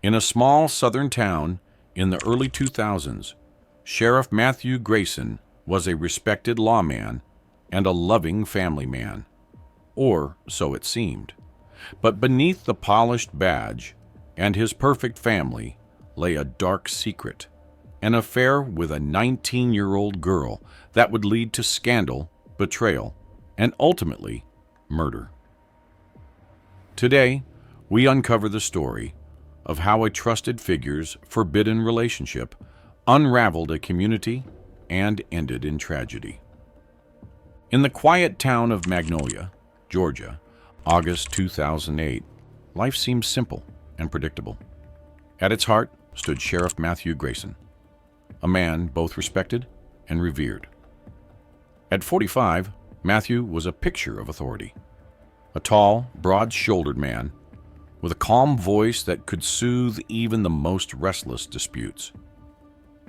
In a small southern town in the early 2000s, Sheriff Matthew Grayson was a respected lawman and a loving family man, or so it seemed. But beneath the polished badge and his perfect family lay a dark secret, an affair with a 19-year-old girl that would lead to scandal, betrayal, and ultimately murder. Today, we uncover the story of how a trusted figure's forbidden relationship unraveled a community and ended in tragedy. In the quiet town of Magnolia, Georgia, August 2008, life seemed simple and predictable. At its heart stood Sheriff Matthew Grayson, a man both respected and revered. At 45, Matthew was a picture of authority, a tall, broad-shouldered man with a calm voice that could soothe even the most restless disputes.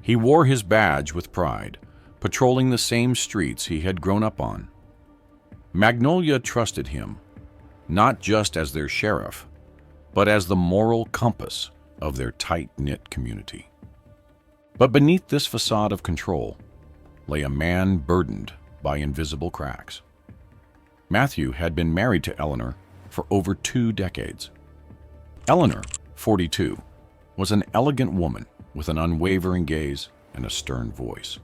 He wore his badge with pride, patrolling the same streets he had grown up on. Magnolia trusted him, not just as their sheriff, but as the moral compass of their tight-knit community. But beneath this facade of control lay a man burdened by invisible cracks. Matthew had been married to Eleanor for over 2 decades. Eleanor, 42, was an elegant woman with an unwavering gaze and a stern voice.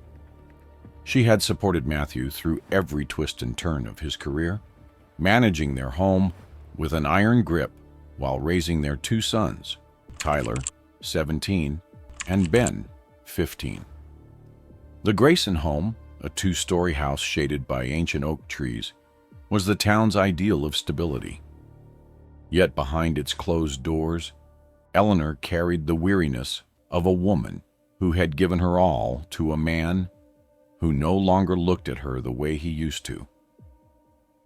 She had supported Matthew through every twist and turn of his career, managing their home with an iron grip while raising their 2 sons, Tyler, 17, and Ben, 15. The Grayson home, a 2-story house shaded by ancient oak trees, was the town's ideal of stability. Yet behind its closed doors, Eleanor carried the weariness of a woman who had given her all to a man who no longer looked at her the way he used to.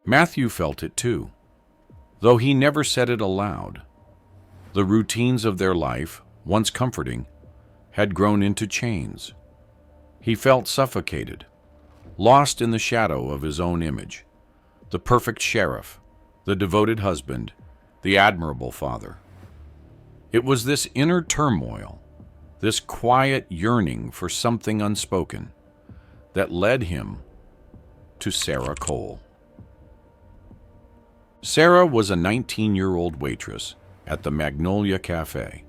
Matthew felt it too, though he never said it aloud. The routines of their life, once comforting, had grown into chains. He felt suffocated, lost in the shadow of his own image, the perfect sheriff, the devoted husband, the admirable father. It was this inner turmoil, this quiet yearning for something unspoken, that led him to Sarah Cole. Sarah was a 19-year-old waitress at the Magnolia Cafe,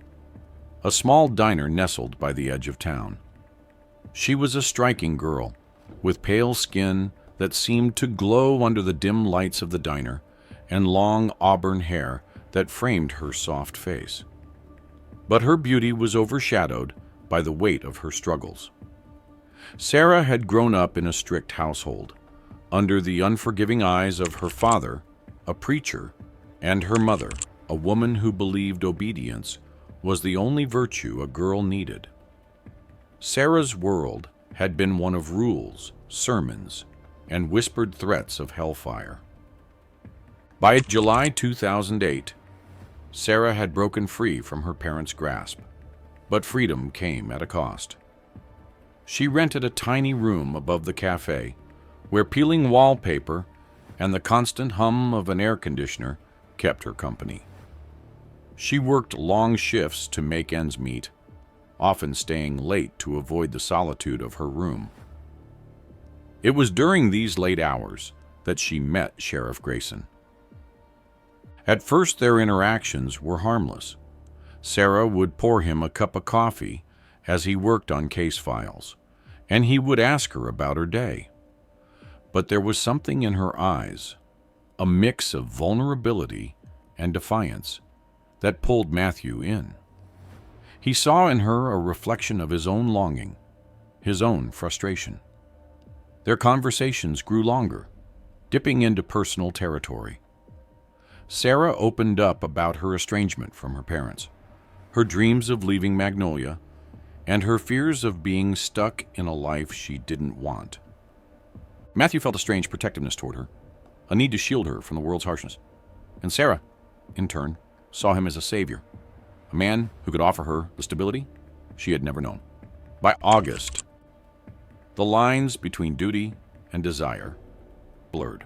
a small diner nestled by the edge of town. She was a striking girl, with pale skin that seemed to glow under the dim lights of the diner and long auburn hair that framed her soft face. But her beauty was overshadowed by the weight of her struggles. Sarah had grown up in a strict household, under the unforgiving eyes of her father, a preacher, and her mother, a woman who believed obedience was the only virtue a girl needed. Sarah's world had been one of rules, sermons, and whispered threats of hellfire. By July 2008, Sarah had broken free from her parents' grasp, but freedom came at a cost. She rented a tiny room above the cafe, where peeling wallpaper and the constant hum of an air conditioner kept her company. She worked long shifts to make ends meet, often staying late to avoid the solitude of her room. It was during these late hours that she met Sheriff Grayson. At first, their interactions were harmless. Sarah would pour him a cup of coffee as he worked on case files, and he would ask her about her day. But there was something in her eyes, a mix of vulnerability and defiance, that pulled Matthew in. He saw in her a reflection of his own longing, his own frustration. Their conversations grew longer, dipping into personal territory. Sarah opened up about her estrangement from her parents, her dreams of leaving Magnolia, and her fears of being stuck in a life she didn't want. Matthew felt a strange protectiveness toward her, a need to shield her from the world's harshness. And Sarah, in turn, saw him as a savior, a man who could offer her the stability she had never known. By August, the lines between duty and desire blurred.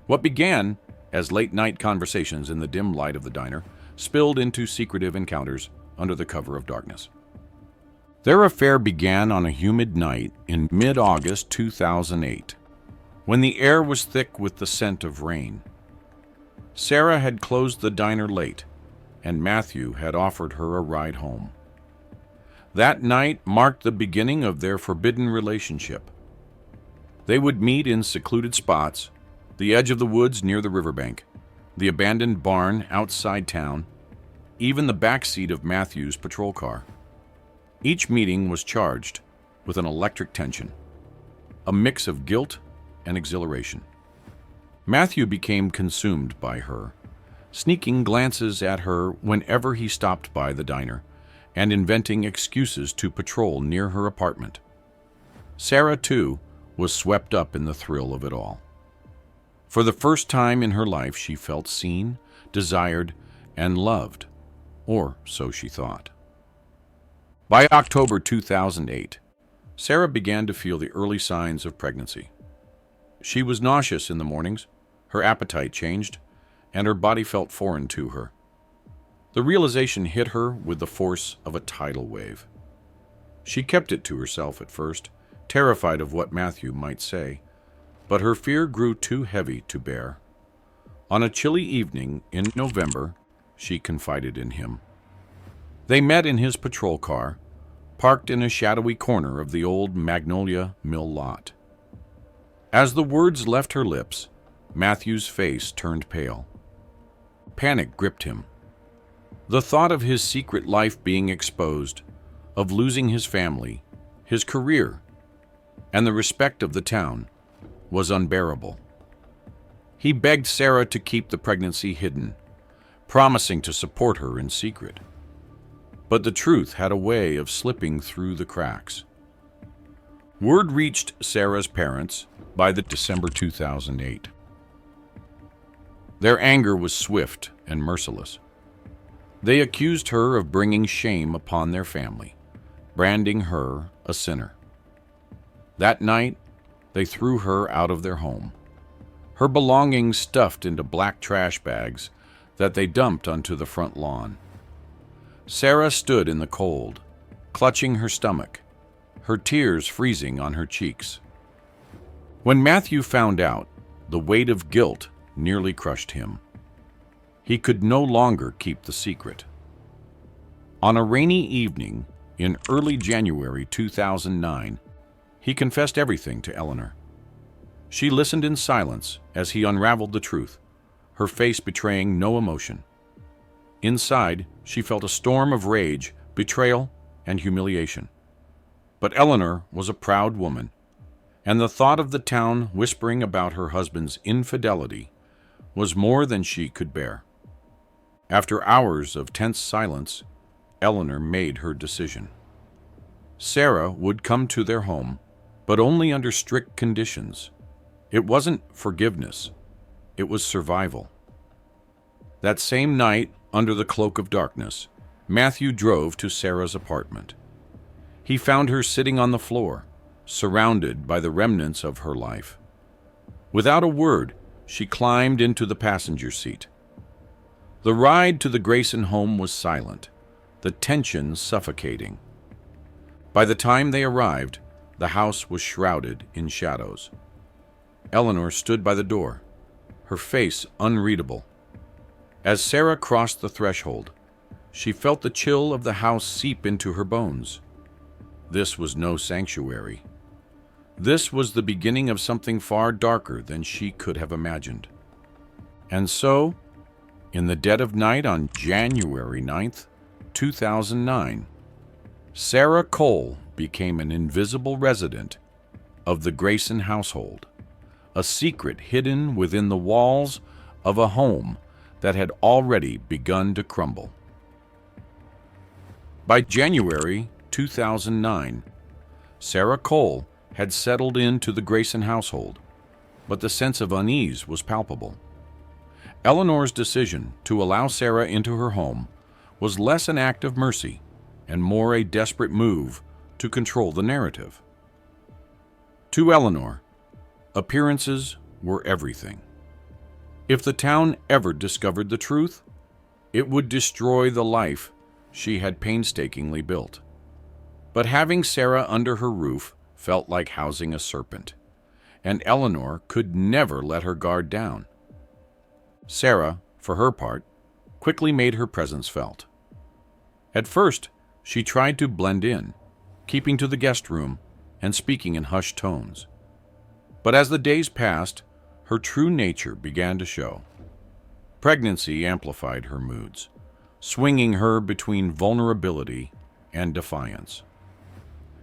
What began as late-night conversations in the dim light of the diner spilled into secretive encounters under the cover of darkness. Their affair began on a humid night in mid-August 2008, when the air was thick with the scent of rain. Sarah had closed the diner late, and Matthew had offered her a ride home. That night marked the beginning of their forbidden relationship. They would meet in secluded spots, the edge of the woods near the riverbank, the abandoned barn outside town, even the back seat of Matthew's patrol car. Each meeting was charged with an electric tension, a mix of guilt and exhilaration. Matthew became consumed by her, sneaking glances at her whenever he stopped by the diner, and inventing excuses to patrol near her apartment. Sarah, too, was swept up in the thrill of it all. For the first time in her life, she felt seen, desired, and loved, or so she thought. By October 2008, Sarah began to feel the early signs of pregnancy. She was nauseous in the mornings, her appetite changed, and her body felt foreign to her. The realization hit her with the force of a tidal wave. She kept it to herself at first, terrified of what Matthew might say, but her fear grew too heavy to bear. On a chilly evening in November, she confided in him. They met in his patrol car, parked in a shadowy corner of the old Magnolia Mill lot. As the words left her lips, Matthew's face turned pale. Panic gripped him. The thought of his secret life being exposed, of losing his family, his career, and the respect of the town was unbearable. He begged Sarah to keep the pregnancy hidden, promising to support her in secret. But the truth had a way of slipping through the cracks. Word reached Sarah's parents by the December 2008. Their anger was swift and merciless. They accused her of bringing shame upon their family, branding her a sinner. That night, they threw her out of their home, her belongings stuffed into black trash bags that they dumped onto the front lawn. Sarah stood in the cold, clutching her stomach, her tears freezing on her cheeks. When Matthew found out, the weight of guilt nearly crushed him. He could no longer keep the secret. On a rainy evening in early January 2009, he confessed everything to Eleanor. She listened in silence as he unraveled the truth, her face betraying no emotion. Inside, she felt a storm of rage, betrayal, and humiliation. But Eleanor was a proud woman, and the thought of the town whispering about her husband's infidelity was more than she could bear. After hours of tense silence, Eleanor made her decision. Sarah would come to their home, but only under strict conditions. It wasn't forgiveness, it was survival. That same night, under the cloak of darkness, Matthew drove to Sarah's apartment. He found her sitting on the floor, surrounded by the remnants of her life. Without a word, she climbed into the passenger seat. The ride to the Grayson home was silent, the tension suffocating. By the time they arrived, the house was shrouded in shadows. Eleanor stood by the door, her face unreadable. As Sarah crossed the threshold, she felt the chill of the house seep into her bones. This was no sanctuary. This was the beginning of something far darker than she could have imagined. And so, in the dead of night on January 9th, 2009, Sarah Cole became an invisible resident of the Grayson household, a secret hidden within the walls of a home that had already begun to crumble. By January 2009, Sarah Cole had settled into the Grayson household, but the sense of unease was palpable. Eleanor's decision to allow Sarah into her home was less an act of mercy and more a desperate move to control the narrative. To Eleanor, appearances were everything. If the town ever discovered the truth, It would destroy the life she had painstakingly built. But having Sarah under her roof felt like housing a serpent, and Eleanor could never let her guard down. Sarah, for her part, quickly made her presence felt. At first, she tried to blend in, keeping to the guest room and speaking in hushed tones. But as the days passed, her true nature began to show. Pregnancy amplified her moods, swinging her between vulnerability and defiance.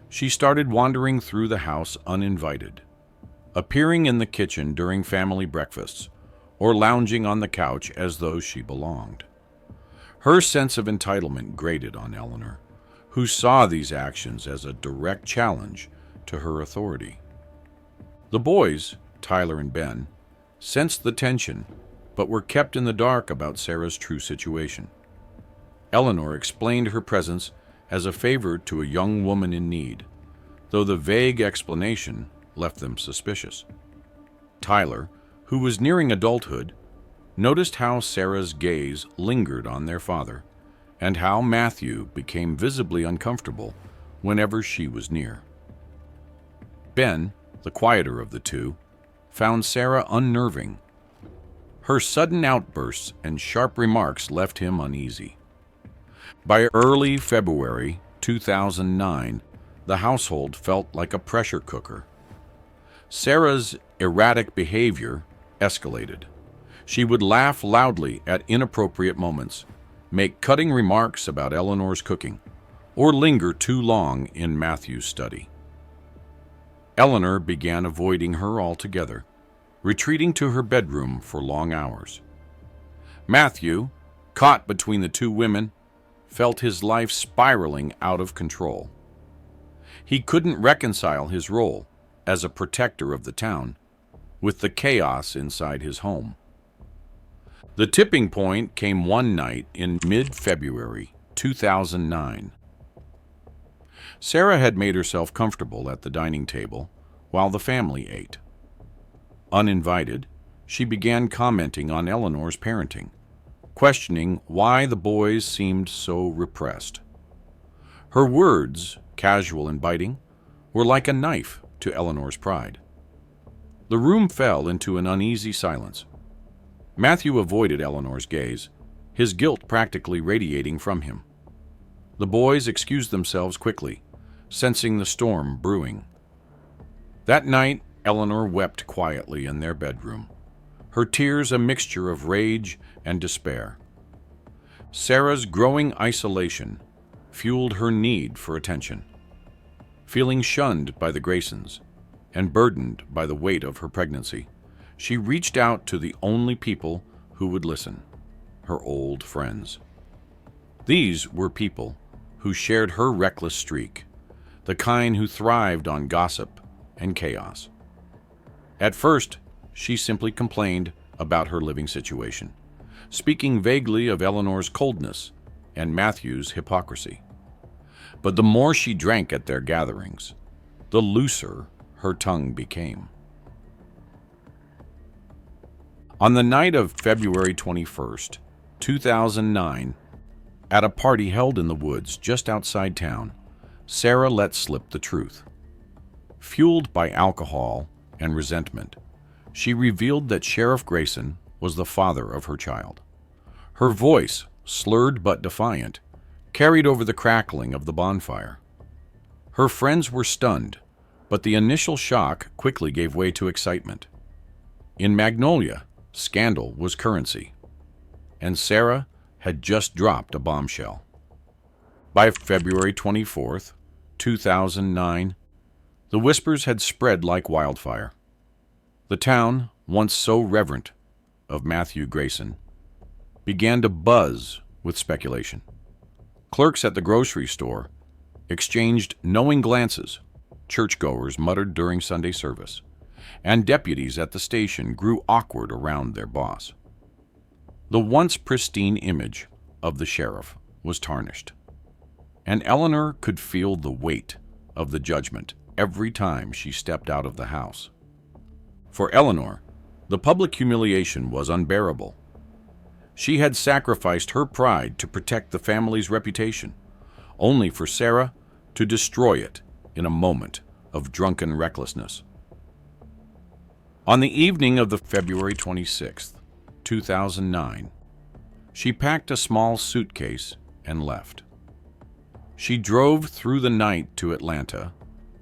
She started wandering through the house uninvited, appearing in the kitchen during family breakfasts, or lounging on the couch as though she belonged. Her sense of entitlement grated on Eleanor, who saw these actions as a direct challenge to her authority. The boys, Tyler and Ben, sensed the tension, but were kept in the dark about Sarah's true situation. Eleanor explained her presence as a favor to a young woman in need, though the vague explanation left them suspicious. Tyler, who was nearing adulthood, noticed how Sarah's gaze lingered on their father, and how Matthew became visibly uncomfortable whenever she was near. Ben, the quieter of the two, found Sarah unnerving. Her sudden outbursts and sharp remarks left him uneasy. By early February 2009, the household felt like a pressure cooker. Sarah's erratic behavior escalated. She would laugh loudly at inappropriate moments, make cutting remarks about Eleanor's cooking, or linger too long in Matthew's study. Eleanor began avoiding her altogether, retreating to her bedroom for long hours. Matthew, caught between the two women, felt his life spiraling out of control. He couldn't reconcile his role as a protector of the town with the chaos inside his home. The tipping point came one night in mid-February 2009. Sarah had made herself comfortable at the dining table while the family ate. Uninvited, she began commenting on Eleanor's parenting, questioning why the boys seemed so repressed. Her words, casual and biting, were like a knife to Eleanor's pride. The room fell into an uneasy silence. Matthew avoided Eleanor's gaze, his guilt practically radiating from him. The boys excused themselves quickly, sensing the storm brewing. That night, Eleanor wept quietly in their bedroom, her tears a mixture of rage and despair. Sarah's growing isolation fueled her need for attention. Feeling shunned by the Graysons and burdened by the weight of her pregnancy, she reached out to the only people who would listen, her old friends. These were people who shared her reckless streak, the kind who thrived on gossip and chaos. At first, she simply complained about her living situation, speaking vaguely of Eleanor's coldness and Matthew's hypocrisy. But the more she drank at their gatherings, the looser her tongue became. On the night of February 21st, 2009, at a party held in the woods just outside town, Sarah let slip the truth. Fueled by alcohol and resentment, she revealed that Sheriff Grayson was the father of her child. Her voice, slurred but defiant, carried over the crackling of the bonfire. Her friends were stunned, but the initial shock quickly gave way to excitement. In Magnolia, scandal was currency, and Sarah had just dropped a bombshell. By February 24th, 2009, the whispers had spread like wildfire. The town, once so reverent of Matthew Grayson, began to buzz with speculation. Clerks at the grocery store exchanged knowing glances, churchgoers muttered during Sunday service, and deputies at the station grew awkward around their boss. The once pristine image of the sheriff was tarnished, and Eleanor could feel the weight of the judgment every time she stepped out of the house. For Eleanor, the public humiliation was unbearable. She had sacrificed her pride to protect the family's reputation, only for Sarah to destroy it in a moment of drunken recklessness. On the evening of the February 26th, 2009, she packed a small suitcase and left. She drove through the night to Atlanta,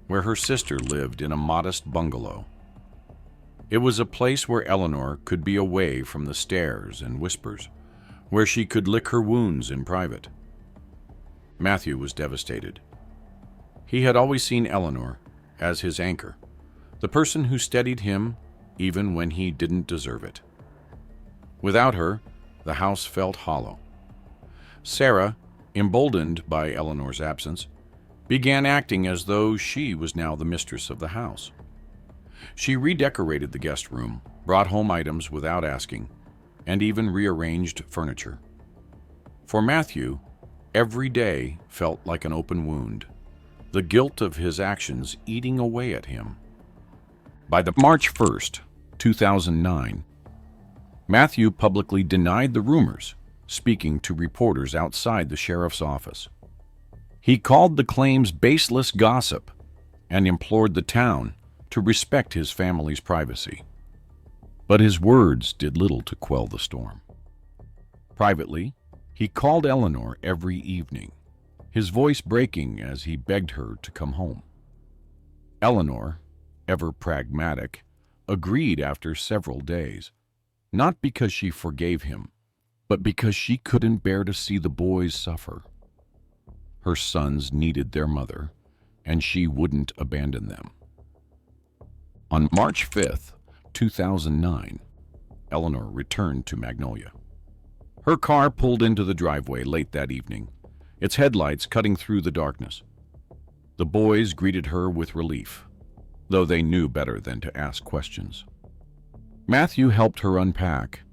where her sister lived in a modest bungalow. It was a place where Eleanor could be away from the stares and whispers, where she could lick her wounds in private. Matthew was devastated. He had always seen Eleanor as his anchor, the person who steadied him even when he didn't deserve it. Without her, the house felt hollow. Sarah, emboldened by Eleanor's absence, began acting as though she was now the mistress of the house. She redecorated the guest room, brought home items without asking, and even rearranged furniture. For Matthew, every day felt like an open wound, the guilt of his actions eating away at him. By the March 1st, 2009, Matthew publicly denied the rumors, speaking to reporters outside the sheriff's office. He called the claims baseless gossip and implored the town to respect his family's privacy. But his words did little to quell the storm. Privately, he called Eleanor every evening, his voice breaking as he begged her to come home. Eleanor, ever pragmatic, agreed after several days, not because she forgave him, but because she couldn't bear to see the boys suffer. Her sons needed their mother, and she wouldn't abandon them. On March 5th, 2009, Eleanor returned to Magnolia. Her car pulled into the driveway late that evening, its headlights cutting through the darkness. The boys greeted her with relief, though they knew better than to ask questions. Matthew helped her unpack,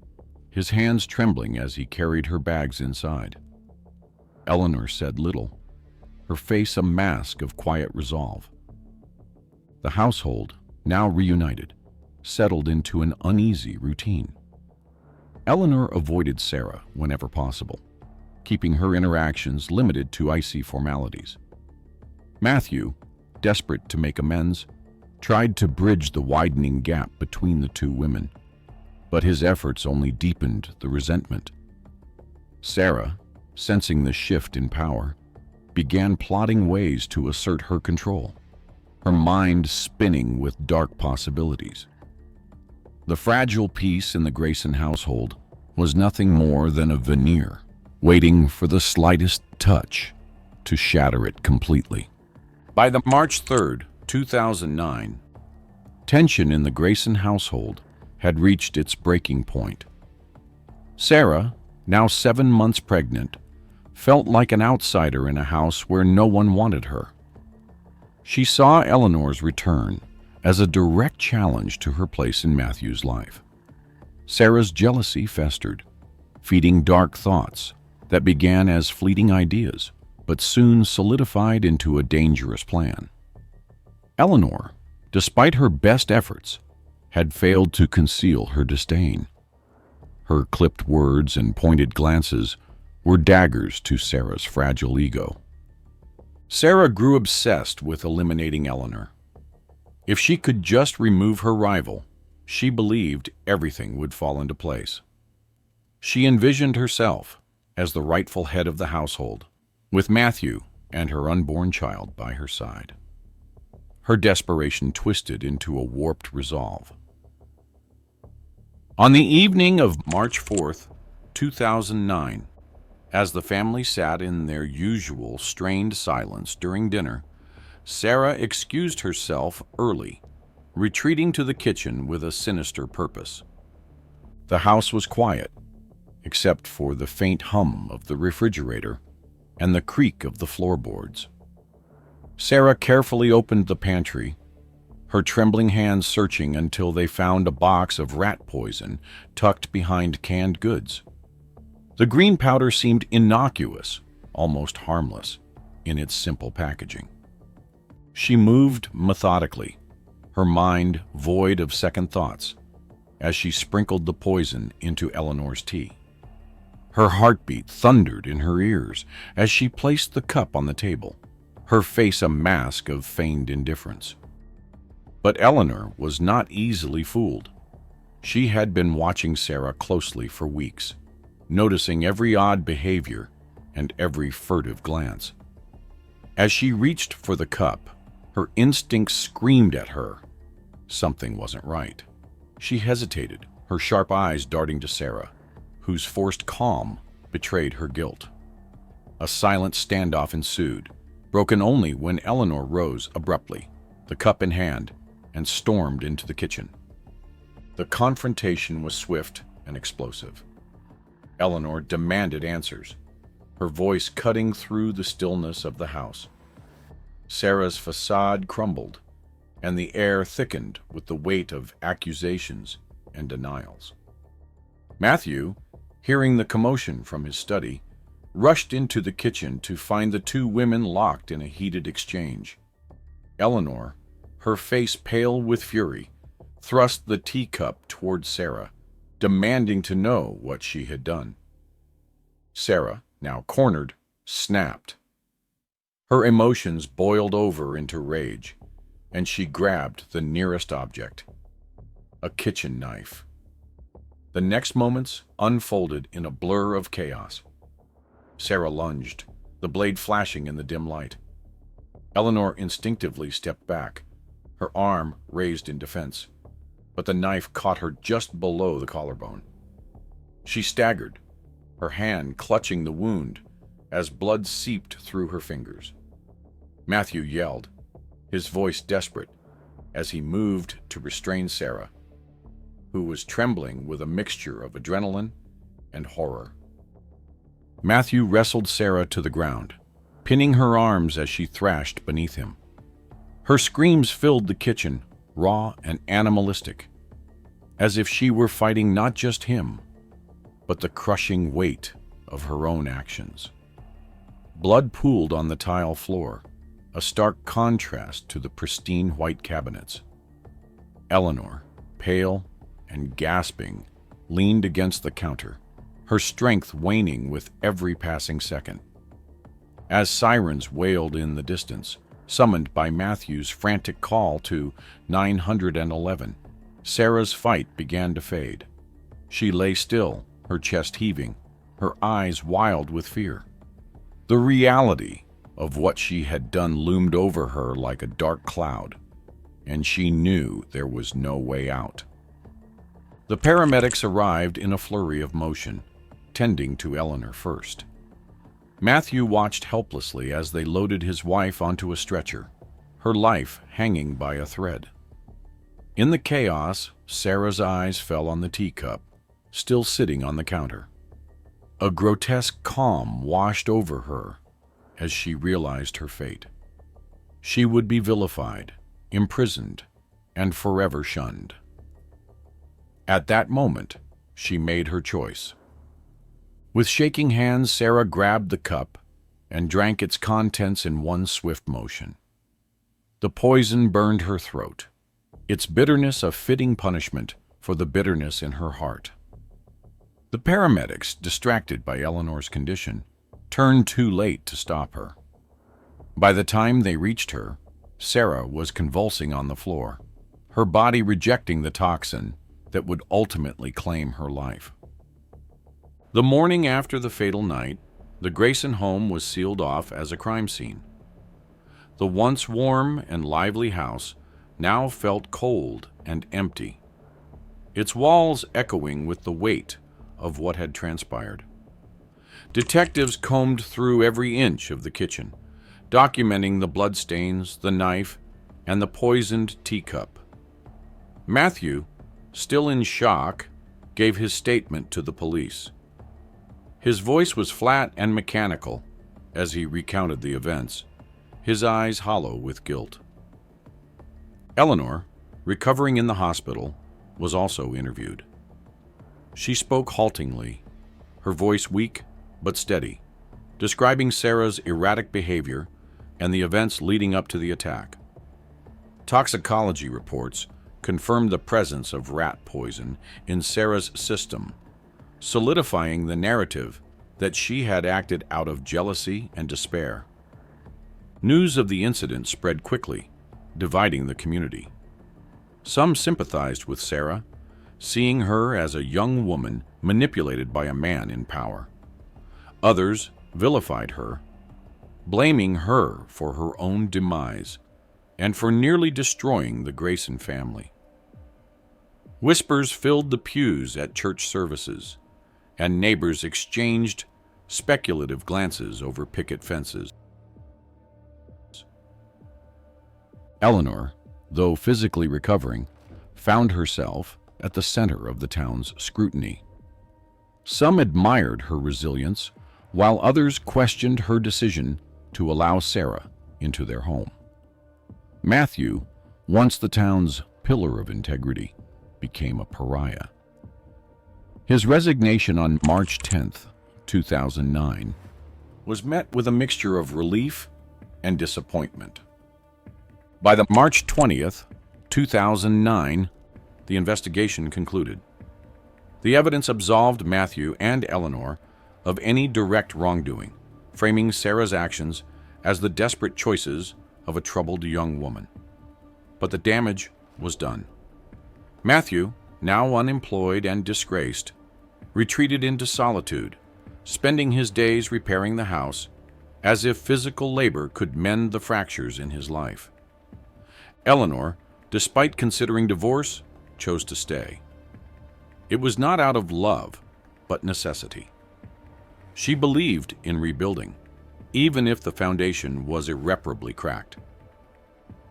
his hands trembling as he carried her bags inside. Eleanor said little, her face a mask of quiet resolve. The household, now reunited, settled into an uneasy routine. Eleanor avoided Sarah whenever possible, keeping her interactions limited to icy formalities. Matthew, desperate to make amends, tried to bridge the widening gap between the two women, but his efforts only deepened the resentment. Sarah, sensing the shift in power, began plotting ways to assert her control, her mind spinning with dark possibilities. The fragile peace in the Grayson household was nothing more than a veneer, waiting for the slightest touch to shatter it completely. By the March 3rd, 2009, tension in the Grayson household had reached its breaking point. Sarah, now 7 months pregnant, felt like an outsider in a house where no one wanted her. She saw Eleanor's return as a direct challenge to her place in Matthew's life. Sarah's jealousy festered, feeding dark thoughts that began as fleeting ideas, but soon solidified into a dangerous plan. Eleanor, despite her best efforts, had failed to conceal her disdain. Her clipped words and pointed glances were daggers to Sarah's fragile ego. Sarah grew obsessed with eliminating Eleanor. If she could just remove her rival, she believed everything would fall into place. She envisioned herself as the rightful head of the household, with Matthew and her unborn child by her side. Her desperation twisted into a warped resolve. On the evening of March 4th, 2009, as the family sat in their usual strained silence during dinner, Sarah excused herself early, retreating to the kitchen with a sinister purpose. The house was quiet, except for the faint hum of the refrigerator and the creak of the floorboards. Sarah carefully opened the pantry, her trembling hands searching until they found a box of rat poison tucked behind canned goods. The green powder seemed innocuous, almost harmless, in its simple packaging. She moved methodically, her mind void of second thoughts, as she sprinkled the poison into Eleanor's tea. Her heartbeat thundered in her ears as she placed the cup on the table, her face a mask of feigned indifference. But Eleanor was not easily fooled. She had been watching Sarah closely for weeks, noticing every odd behavior and every furtive glance. As she reached for the cup, her instincts screamed at her. Something wasn't right. She hesitated, her sharp eyes darting to Sarah, whose forced calm betrayed her guilt. A silent standoff ensued, broken only when Eleanor rose abruptly, the cup in hand, and stormed into the kitchen. The confrontation was swift and explosive. Eleanor demanded answers, her voice cutting through the stillness of the house. Sarah's facade crumbled, and the air thickened with the weight of accusations and denials. Matthew, hearing the commotion from his study, rushed into the kitchen to find the two women locked in a heated exchange. Eleanor, her face pale with fury, thrust the teacup toward Sarah, demanding to know what she had done. Sarah, now cornered, snapped. Her emotions boiled over into rage, and she grabbed the nearest object, a kitchen knife. The next moments unfolded in a blur of chaos. Sarah lunged, the blade flashing in the dim light. Eleanor instinctively stepped back, her arm raised in defense, but the knife caught her just below the collarbone. She staggered, her hand clutching the wound as blood seeped through her fingers. Matthew yelled, his voice desperate, as he moved to restrain Sarah, who was trembling with a mixture of adrenaline and horror. Matthew wrestled Sarah to the ground, pinning her arms as she thrashed beneath him. Her screams filled the kitchen, raw and animalistic, as if she were fighting not just him, but the crushing weight of her own actions. Blood pooled on the tile floor, a stark contrast to the pristine white cabinets. Eleanor, pale and gasping, leaned against the counter, her strength waning with every passing second. As sirens wailed in the distance, summoned by Matthew's frantic call to 911, Sarah's fight began to fade. She lay still, her chest heaving, her eyes wild with fear. The reality of what she had done loomed over her like a dark cloud, and she knew there was no way out. The paramedics arrived in a flurry of motion, tending to Eleanor first. Matthew watched helplessly as they loaded his wife onto a stretcher, her life hanging by a thread. In the chaos, Sarah's eyes fell on the teacup, still sitting on the counter. A grotesque calm washed over her as she realized her fate. She would be vilified, imprisoned, and forever shunned. At that moment, she made her choice. With shaking hands, Sarah grabbed the cup and drank its contents in one swift motion. The poison burned her throat, its bitterness a fitting punishment for the bitterness in her heart. The paramedics, distracted by Eleanor's condition, turned too late to stop her. By the time they reached her, Sarah was convulsing on the floor, her body rejecting the toxin that would ultimately claim her life. The morning after the fatal night, the Grayson home was sealed off as a crime scene. The once warm and lively house now felt cold and empty, its walls echoing with the weight of what had transpired. Detectives combed through every inch of the kitchen, documenting the bloodstains, the knife, and the poisoned teacup. Matthew, still in shock, gave his statement to the police. His voice was flat and mechanical as he recounted the events, his eyes hollow with guilt. Eleanor, recovering in the hospital, was also interviewed. She spoke haltingly, her voice weak but steady, describing Sarah's erratic behavior and the events leading up to the attack. Toxicology reports confirmed the presence of rat poison in Sarah's system, solidifying the narrative that she had acted out of jealousy and despair. News of the incident spread quickly, dividing the community. Some sympathized with Sarah, seeing her as a young woman manipulated by a man in power. Others vilified her, blaming her for her own demise and for nearly destroying the Grayson family. Whispers filled the pews at church services, and neighbors exchanged speculative glances over picket fences. Eleanor, though physically recovering, found herself at the center of the town's scrutiny. Some admired her resilience, while others questioned her decision to allow Sarah into their home. Matthew, once the town's pillar of integrity, became a pariah. His resignation on March 10th, 2009, was met with a mixture of relief and disappointment. By the March 20th, 2009, the investigation concluded. The evidence absolved Matthew and Eleanor of any direct wrongdoing, framing Sarah's actions as the desperate choices of a troubled young woman. But the damage was done. Matthew, now unemployed and disgraced, retreated into solitude, spending his days repairing the house as if physical labor could mend the fractures in his life. Eleanor, despite considering divorce, chose to stay. It was not out of love, but necessity. She believed in rebuilding, even if the foundation was irreparably cracked.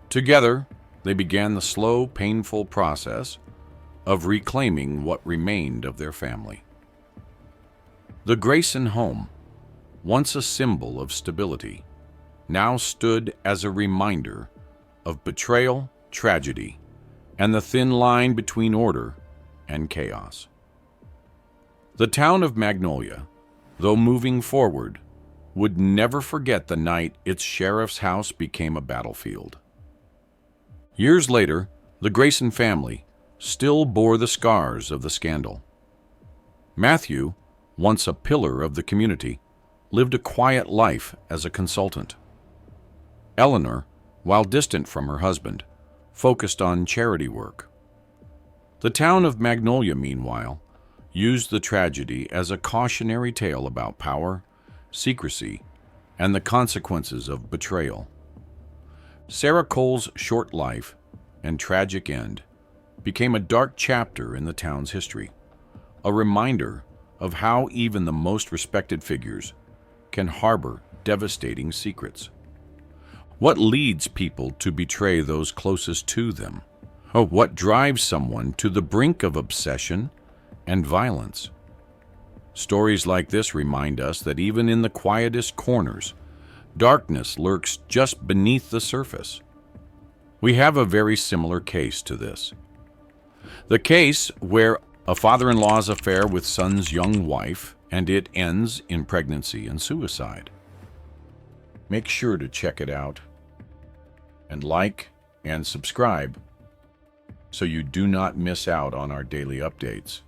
Together, they began the slow, painful process of reclaiming what remained of their family. The Grayson home, once a symbol of stability, now stood as a reminder of betrayal, tragedy, and the thin line between order and chaos. The town of Magnolia, though moving forward, would never forget the night its sheriff's house became a battlefield. Years later, the Grayson family still bore the scars of the scandal. Matthew, once a pillar of the community, lived a quiet life as a consultant. Eleanor, while distant from her husband, focused on charity work. The town of Magnolia, meanwhile, used the tragedy as a cautionary tale about power, secrecy, and the consequences of betrayal. Sarah Cole's short life and tragic end became a dark chapter in the town's history, a reminder of how even the most respected figures can harbor devastating secrets. What leads people to betray those closest to them? Or what drives someone to the brink of obsession and violence? Stories like this remind us that even in the quietest corners, darkness lurks just beneath the surface. We have a very similar case to this. The case where a father-in-law's affair with son's young wife, and it ends in pregnancy and suicide. Make sure to check it out and like and subscribe so you do not miss out on our daily updates.